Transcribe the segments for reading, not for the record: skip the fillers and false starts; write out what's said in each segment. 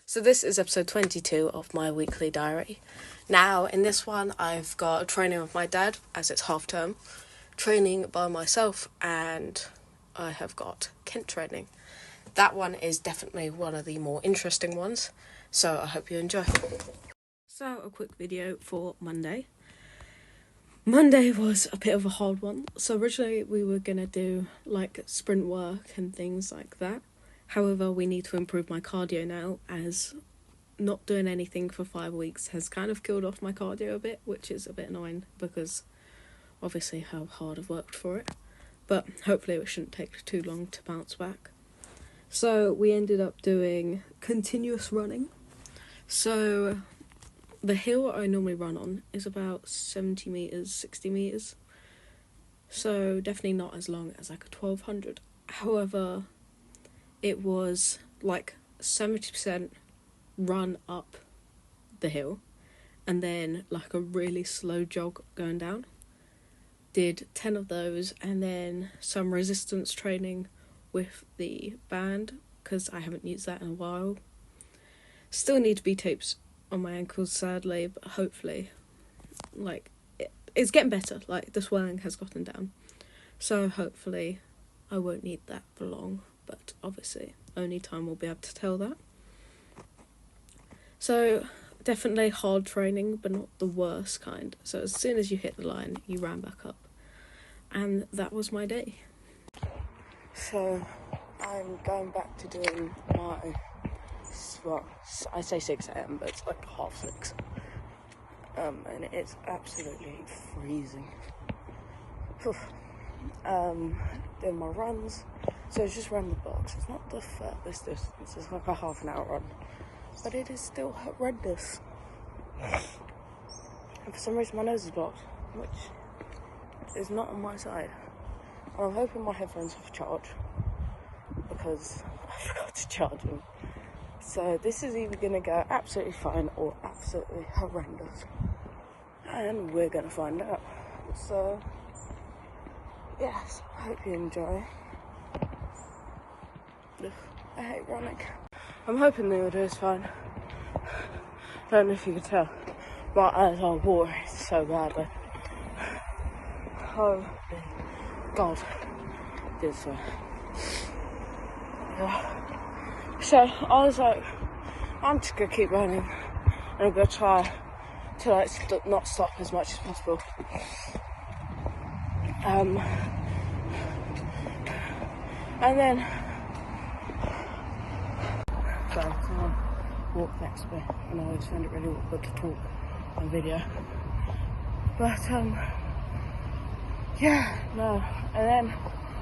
So this is episode 22 of my weekly diary. Now, in this one, I've got training with my dad, as it's half term, training by myself, and I have got Kent training. That one is definitely one of the more interesting ones, so I hope you enjoy. So, a quick video for Monday. Monday was a bit of a hard one. So originally we were going to do like sprint work and things like that. However, we need to improve my cardio now, as not doing anything for 5 weeks has kind of killed off my cardio a bit, which is a bit annoying because obviously how hard I've worked for it. But hopefully it shouldn't take too long to bounce back. So we ended up doing continuous running. So the hill I normally run on is about 70 metres, 60 metres. So definitely not as long as like a 1200. However, it was like 70% run up the hill and then like a really slow jog going down. Did 10 of those and then some resistance training with the band because I haven't used that in a while. Still need to be taped on my ankles sadly, but hopefully like it's getting better. Like the swelling has gotten down, so hopefully I won't need that for long. But obviously, only time will be able to tell that. So, definitely hard training, but not the worst kind. So, as soon as you hit the line, you ran back up. And that was my day. So, I'm going back to doing my, well, I say 6 a.m, but it's like 6:30. And it's absolutely freezing. Doing my runs. So it's just around the box. It's not the furthest distance, it's like a half an hour run. But it is still horrendous. And for some reason my nose is blocked, which is not on my side. And I'm hoping my headphones have charge, because I forgot to charge them. So this is either going to go absolutely fine or absolutely horrendous. And we're going to find out. So, yes, I hope you enjoy. I hate running. I'm hoping the audio is fine. Don't know if you can tell. My eyes are watering so badly. Oh God, this way. Yeah. So I was like, I'm just gonna keep running, and I'm gonna try to like not stop as much as possible. And then. So I can't walk next bit, and I always find it really awkward to talk on video. But yeah, no. And then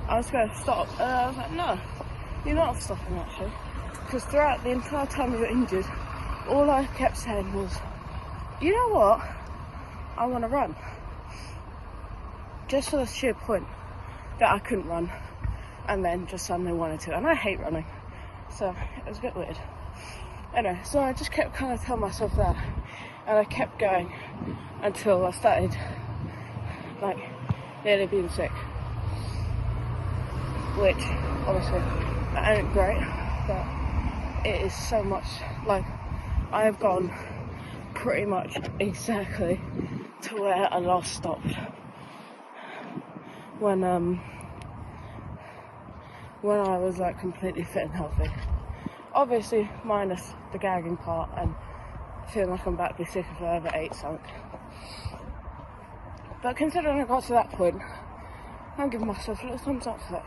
I was going to stop, and I was like, no, you're not stopping actually, because throughout the entire time you were injured, all I kept saying was, you know what, I want to run, just for the sheer point that I couldn't run, and then just suddenly wanted to. And I hate running. So it was a bit weird. Anyway, so I just kept kind of telling myself that, and I kept going until I started like nearly being sick, which obviously ain't great, but it is so much like I have gone pretty much exactly to where I last stopped when I was like completely fit and healthy. Obviously minus the gagging part and feeling like I'm about to be sick if I ever ate something. But considering I got to that point, I'm giving myself a little thumbs up for it.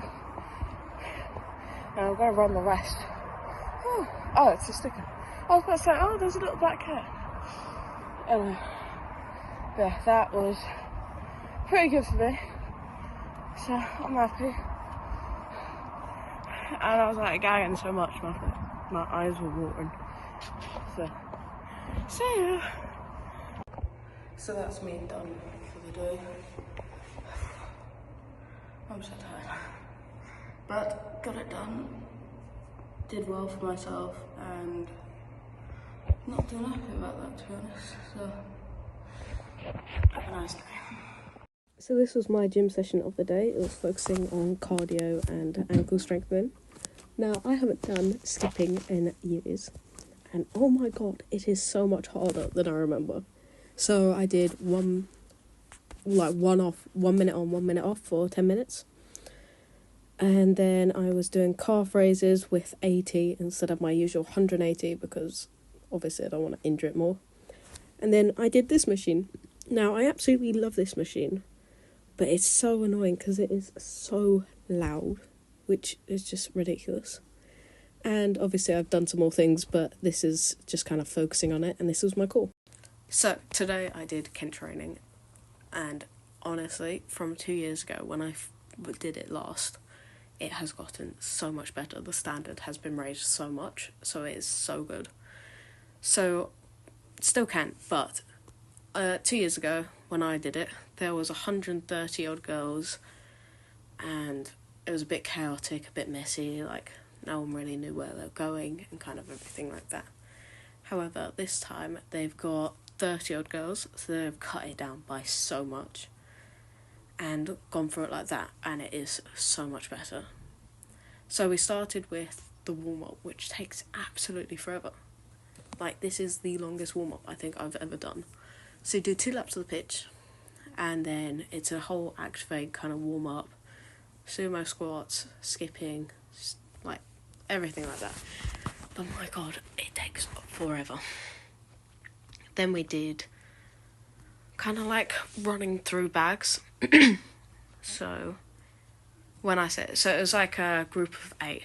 And I'm going to run the rest. Oh, it's a sticker. I was about to say, oh, there's a little black cat. Anyway, yeah, that was pretty good for me. So I'm happy. And I was like gagging so much, my eyes were watering. So yeah. So that's me done for the day. I'm so tired. But got it done. Did well for myself, and not too happy about that, to be honest. So have a nice day. So this was my gym session of the day. It was focusing on cardio and ankle strengthening. Now, I haven't done skipping in years, And oh my god, it is so much harder than I remember. So I did one off, 1 minute on, 1 minute off for 10 minutes. And then I was doing calf raises with 80 instead of my usual 180 because obviously I don't want to injure it more. And then I did this machine. Now, I absolutely love this machine, but it's so annoying because it is so loud, which is just ridiculous. And obviously I've done some more things, but this is just kind of focusing on it, and this was my call. So today I did Kent training, and honestly, from 2 years ago when I did it last, it has gotten so much better. The standard has been raised so much, so it is so good. So, still can, but 2 years ago when I did it, there was 130 odd girls, and it was a bit chaotic, a bit messy, like no one really knew where they were going and kind of everything like that. However, this time they've got 30 odd girls, so they've cut it down by so much and gone through it like that, and it is so much better. So we started with the warm-up, which takes absolutely forever. Like, this is the longest warm-up I think I've ever done. So you do 2 laps of the pitch, and then it's a whole activate kind of warm-up, sumo squats, skipping, like everything like that. But my god, it takes forever. Then we did kind of like running through bags. So when I said, so it was like a group of 8.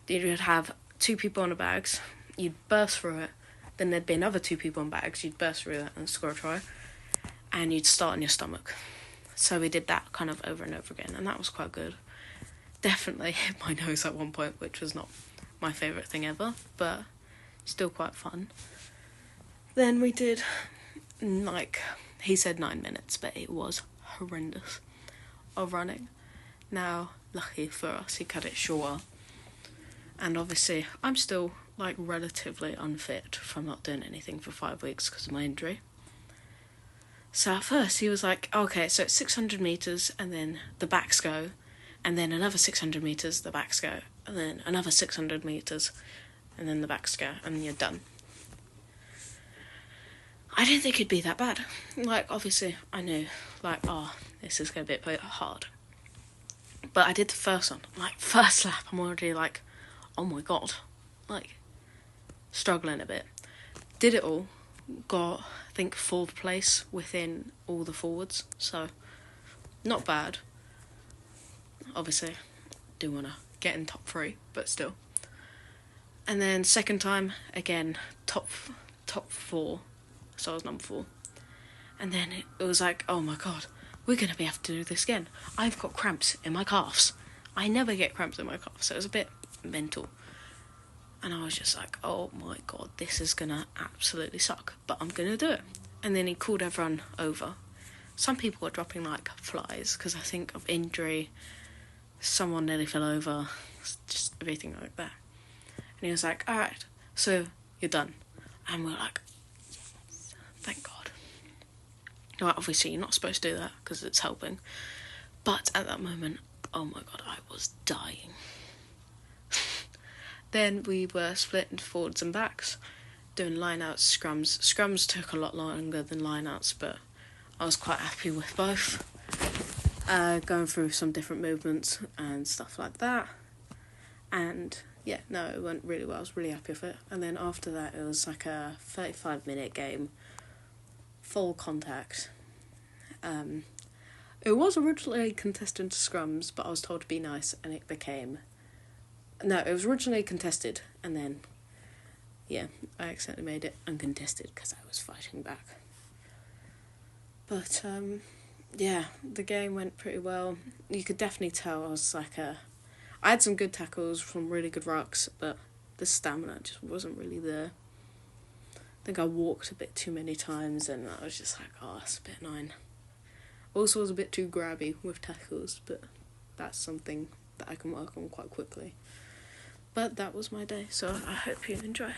You'd have 2 people on the bags, you'd burst through it, then there'd be another 2 people on bags, you'd burst through that and score a try, and you'd start on your stomach. So we did that kind of over and over again, and that was quite good. Definitely hit my nose at one point, which was not my favourite thing ever, but still quite fun. Then we did, like, he said 9 minutes, but it was horrendous of running. Now, lucky for us, he cut it shorter. And obviously, I'm still, like, relatively unfit from not doing anything for 5 weeks because of my injury. So at first, he was like, okay, so it's 600 metres, and then the backs go, and then another 600 metres, the backs go, and then another 600 metres, and then the backs go, and you're done. I didn't think it'd be that bad. Like, obviously, I knew, like, oh, this is going to be a bit hard. But I did the first one. Like, first lap, I'm already like, oh my god. Like, struggling a bit. Did it all. Got, I think, 4th place within all the forwards. So, not bad. Obviously, do want to get in top 3, but still. And then second time, again, top 4. So I was number 4. And then it was like, oh my god, we're going to have to do this again. I've got cramps in my calves. I never get cramps in my calves, so it was a bit mental. And I was just like, oh my god, this is going to absolutely suck, but I'm going to do it. And then he called everyone over. Some people were dropping like flies, because I think of injury, someone nearly fell over, just everything like that. And he was like, alright, so you're done. And we're like, yes, thank god. Now, obviously, you're not supposed to do that, because it's helping. But at that moment, oh my god, I was dying. Then we were split into forwards and backs, doing line-outs, scrums. Scrums took a lot longer than line-outs, but I was quite happy with both. Going through some different movements and stuff like that. And yeah, no, it went really well. I was really happy with it. And then after that, it was like a 35-minute game, full contact. It was originally contested scrums, but I was told to be nice, and it became... No, it was originally contested, and then, yeah, I accidentally made it uncontested because I was fighting back. But, yeah, the game went pretty well. You could definitely tell I was like I had some good tackles from really good rucks, but the stamina just wasn't really there. I think I walked a bit too many times, and I was just like, oh, it's a bit annoying. Also was a bit too grabby with tackles, but that's something that I can work on quite quickly. But that was my day, so I hope you enjoy.